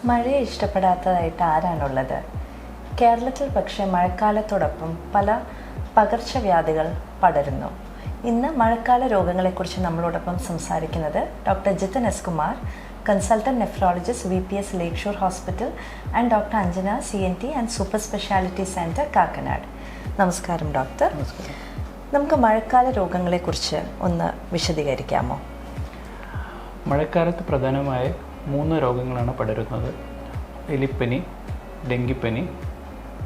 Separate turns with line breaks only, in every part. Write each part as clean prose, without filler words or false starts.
മഴയെ ഇഷ്ടപ്പെടാത്തതായിട്ട് ആരാണുള്ളത്? കേരളത്തിൽ പക്ഷേ മഴക്കാലത്തോടൊപ്പം പല പകർച്ചവ്യാധികൾ പടരുന്നു. ഇന്ന് മഴക്കാല രോഗങ്ങളെക്കുറിച്ച് നമ്മളോടൊപ്പം സംസാരിക്കുന്നത് doctor Jithan S Kumar, consultant nephrologist, VPS ലേക്ഷൂർ hospital, and doctor Anjana, CNT and super speciality centre, Kakkanad. നമസ്കാരം ഡോക്ടർ. നമുക്ക് മഴക്കാല രോഗങ്ങളെക്കുറിച്ച് ഒന്ന് വിശദീകരിക്കാമോ?
മഴക്കാലത്ത് പ്രധാനമായ 3 രോഗങ്ങളാണ് പടരുന്നത്: എലിപ്പനി, ഡെങ്കിപ്പനി,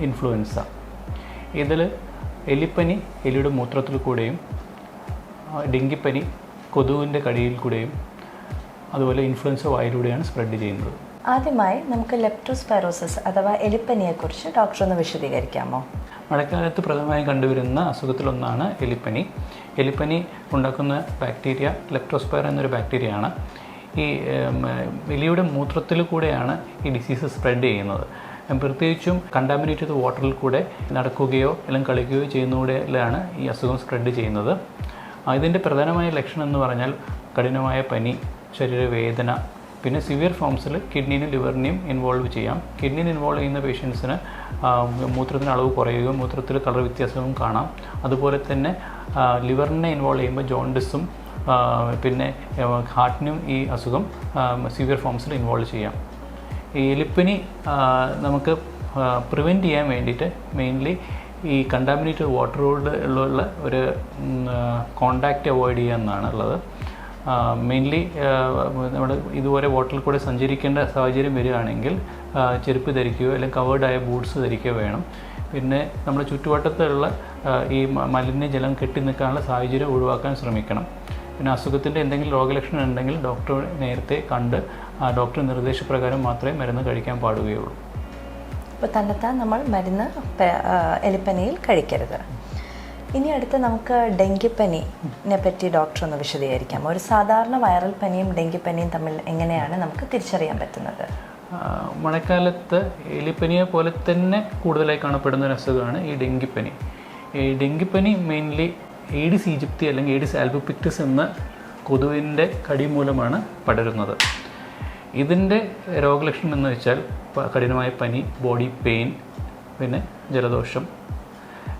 ഇൻഫ്ലുവൻസ. ഇതിൽ എലിപ്പനി എലിയുടെ മൂത്രത്തിൽ കൂടെയും, ഡെങ്കിപ്പനി കൊതുകിൻ്റെ കടിയിൽ കൂടെയും, അതുപോലെ ഇൻഫ്ലുവൻസ വായിലൂടെയാണ് സ്പ്രെഡ് ചെയ്യുന്നത്.
ആദ്യമായി നമുക്ക് ലെപ്റ്റോസ്പൈറോസിസ് അഥവാ എലിപ്പനിയെക്കുറിച്ച് ഡോക്ടർ ഒന്ന് വിശദീകരിക്കാമോ?
മഴക്കാലത്ത് പ്രധാനമായും കണ്ടുവരുന്ന അസുഖത്തിലൊന്നാണ് എലിപ്പനി. എലിപ്പനി ഉണ്ടാക്കുന്ന ബാക്ടീരിയ ലെപ്റ്റോസ്പൈറ എന്നൊരു ബാക്ടീരിയയാണ്. ഈ എലിയുടെ മൂത്രത്തിൽ കൂടെയാണ് ഈ ഡിസീസ് സ്പ്രെഡ് ചെയ്യുന്നത്. പ്രത്യേകിച്ചും കണ്ടാമിനേറ്റഡ് വാട്ടറിൽ കൂടെ നടക്കുകയോ അല്ലെങ്കിൽ കളിക്കുകയോ ചെയ്യുന്നതിലൂടെയാണ് ഈ അസുഖം സ്പ്രെഡ് ചെയ്യുന്നത്. ഇതിൻ്റെ പ്രധാനമായ ലക്ഷണം എന്ന് പറഞ്ഞാൽ കഠിനമായ പനി, ശരീരവേദന, പിന്നെ സിവിയർ ഫോംസിൽ കിഡ്നിനും ലിവറിനെയും ഇൻവോൾവ് ചെയ്യാം. കിഡ്നിയിൽ ഇൻവോൾവ് ചെയ്യുന്ന പേഷ്യൻസിന് മൂത്രത്തിന് അളവ് കുറയുകയും മൂത്രത്തിൽ കളർ വ്യത്യാസവും കാണാം. അതുപോലെ തന്നെ ലിവറിനെ ഇൻവോൾവ് ചെയ്യുമ്പോൾ ജോണ്ടിസും പിന്നെ ഹാർട്ടിനും ഈ അസുഖം സിവിയർ ഫോംസിൽ ഇൻവോൾവ് ചെയ്യാം. ഈ എലിപ്പനി നമുക്ക് പ്രിവെൻറ്റ് ചെയ്യാൻ വേണ്ടിയിട്ട് മെയിൻലി ഈ കണ്ടാമിനേറ്റഡ് വാട്ടറോടുള്ള ഒരു കോണ്ടാക്റ്റ് അവോയ്ഡ് ചെയ്യുക എന്നാണ് ഉള്ളത്. മെയിൻലി നമ്മൾ ഇതുപോലെ വാട്ടറിൽ കൂടെ സഞ്ചരിക്കേണ്ട സാഹചര്യം വരികയാണെങ്കിൽ ചെരുപ്പ് ധരിക്കുകയോ അല്ലെങ്കിൽ കവേർഡായ ബൂട്ട്സ് ധരിക്കുകയോ വേണം. പിന്നെ നമ്മുടെ ചുറ്റുവട്ടത്തുള്ള ഈ മലിനജലം കെട്ടി നിൽക്കാനുള്ള സാഹചര്യം ഒഴിവാക്കാൻ ശ്രമിക്കണം. പിന്നെ അസുഖത്തിൻ്റെ എന്തെങ്കിലും രോഗലക്ഷണം ഉണ്ടെങ്കിൽ ഡോക്ടറെ നേരത്തെ കണ്ട് ഡോക്ടർ നിർദ്ദേശപ്രകാരം മാത്രമേ മരുന്ന് കഴിക്കാൻ പാടുകയുള്ളൂ.
ഇപ്പോൾ തന്നെത്താൻ നമ്മൾ മരുന്ന് എലിപ്പനിയിൽ കഴിക്കരുത്. ഇനി അടുത്ത് നമുക്ക് ഡെങ്കിപ്പനിനെ പറ്റി ഡോക്ടർ ഒന്ന് വിശദീകരിക്കാം. ഒരു സാധാരണ വൈറൽ പനിയും ഡെങ്കിപ്പനിയും തമ്മിൽ എങ്ങനെയാണ് നമുക്ക് തിരിച്ചറിയാൻ പറ്റുന്നത്?
മഴക്കാലത്ത് എലിപ്പനിയെ പോലെ തന്നെ കൂടുതലായി കാണപ്പെടുന്ന ഒരു അസുഖമാണ് ഈ ഡെങ്കിപ്പനി. ഈ ഡെങ്കിപ്പനി മെയിൻലി ഏഡിസ് ഈജിപ്തി അല്ലെങ്കിൽ ഏഡിസ് ആൽബോപിക്ടസ് എന്ന കൊതുവിൻ്റെ കടി മൂലമാണ് പടരുന്നത്. ഇതിൻ്റെ രോഗലക്ഷണം എന്ന് വെച്ചാൽ കഠിനമായ പനി, ബോഡി പെയിൻ, പിന്നെ ജലദോഷം.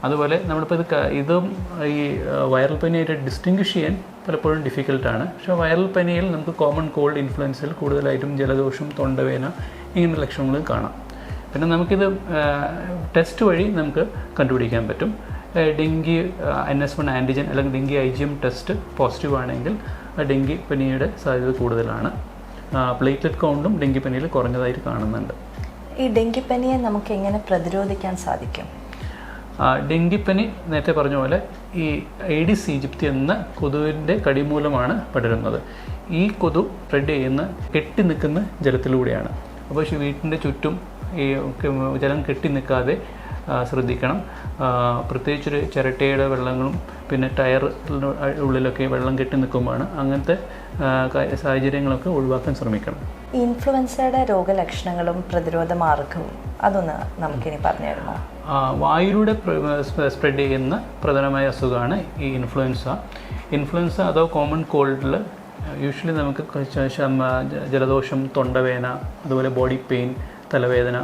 അതുപോലെ നമ്മളിപ്പോൾ ഇതും ഈ വൈറൽ പനിയായിട്ട് ഡിസ്റ്റിങ്വിഷ് ചെയ്യാൻ പലപ്പോഴും ഡിഫിക്കൽട്ടാണ്. പക്ഷേ വൈറൽ പനിയിൽ നമുക്ക് കോമൺ കോൾഡ്, ഇൻഫ്ലുവൻസയിൽ കൂടുതലായിട്ടും ജലദോഷം, തൊണ്ടവേദന ഇങ്ങനെ ലക്ഷണങ്ങൾ കാണാം. പിന്നെ നമുക്കിത് ടെസ്റ്റ് വഴി നമുക്ക് കണ്ടുപിടിക്കാൻ പറ്റും. ഡെങ്കി NS1 ആൻറ്റിജൻ അല്ലെങ്കിൽ ഡെങ്കി IgM ടെസ്റ്റ് പോസിറ്റീവ് ആണെങ്കിൽ ഡെങ്കി പനിയുടെ സാധ്യത കൂടുതലാണ്. പ്ലേറ്റ്ലെറ്റ് കൗണ്ടും ഡെങ്കിപ്പനിയിൽ കുറഞ്ഞതായിട്ട് കാണുന്നുണ്ട്.
ഈ ഡെങ്കിപ്പനിയെ നമുക്ക് എങ്ങനെ പ്രതിരോധിക്കാൻ സാധിക്കും?
ഡെങ്കിപ്പനി നേരത്തെ പറഞ്ഞ പോലെ ഈ ഏഡിസ് ഈജിപ്തി എന്ന കൊതുവിൻ്റെ കടി മൂലമാണ് പടരുന്നത്. ഈ കൊതു സ്പ്രെഡ് ചെയ്യുന്ന കെട്ടി നിൽക്കുന്ന ജലത്തിലൂടെയാണ്. അപ്പോൾ വീട്ടിൻ്റെ ചുറ്റും ഈ ജലം കെട്ടി നിൽക്കാതെ ശ്രദ്ധിക്കണം. പ്രത്യേകിച്ചൊരു ചിരട്ടയുടെ വെള്ളങ്ങളും പിന്നെ ടയർ ഉള്ളിലൊക്കെ വെള്ളം കെട്ടി നിൽക്കുമ്പോഴാണ് അങ്ങനത്തെ സാഹചര്യങ്ങളൊക്കെ ഒഴിവാക്കാൻ ശ്രമിക്കണം.
ഈ ഇൻഫ്ലുവൻസയുടെ രോഗലക്ഷണങ്ങളും പ്രതിരോധ മാർഗവും അതൊന്ന് നമുക്കിനി പറഞ്ഞു തരുമോ?
വായുവിലൂടെ സ്പ്രെഡ് ചെയ്യുന്ന പ്രധാനമായ അസുഖമാണ് ഈ ഇൻഫ്ലുവൻസ അതോ കോമൺ കോൾഡിൽ യൂഷ്വലി നമുക്ക് ജലദോഷം, തൊണ്ടവേദന, അതുപോലെ ബോഡി പെയിൻ, തലവേദന,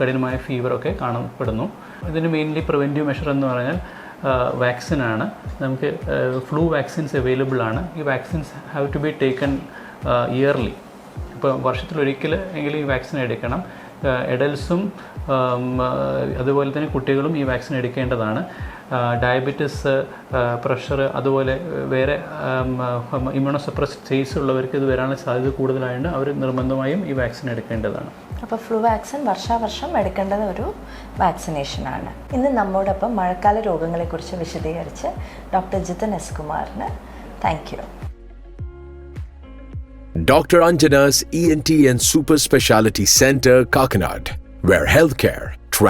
കഠിനമായ ഫീവറൊക്കെ കാണപ്പെടുന്നു. ഇതിന് മെയിൻലി പ്രിവെൻറ്റീവ് മെഷർ എന്ന് പറഞ്ഞാൽ വാക്സിനാണ്. നമുക്ക് ഫ്ലൂ വാക്സിൻസ് അവൈലബിൾ ആണ്. ഈ vaccines have to be taken early. ഇപ്പോൾ വർഷത്തിലൊരിക്കൽ എങ്കിലും ഈ വാക്സിൻ എടുക്കണം. എഡൽസും അതുപോലെ തന്നെ കുട്ടികളും ഈ വാക്സിൻ എടുക്കേണ്ടതാണ്. ഡയബറ്റിസ്, പ്രഷർ, അതുപോലെ വേറെ ഇമ്മ്യൂണോ സപ്രസ് സ്റ്റേറ്റ്സ് ഉള്ളവർക്ക് ഇത് വരാനുള്ള സാധ്യത കൂടുതലായതുകൊണ്ട് അവർ നിർബന്ധമായും ഈ വാക്സിൻ എടുക്കേണ്ടതാണ്.
അപ്പോൾ ഫ്ലൂ വാക്സിൻ വർഷാവർഷം എടുക്കേണ്ടത് ഒരു വാക്സിനേഷനാണ്. ഇന്ന് നമ്മോടൊപ്പം മഴക്കാല രോഗങ്ങളെക്കുറിച്ച് വിശദീകരിച്ച് ഡോക്ടർ ജിതൻ എസ് കുമാറിന് thank you.
Dr. Anjana's ENT and Super Speciality Center, Kakinad, where healthcare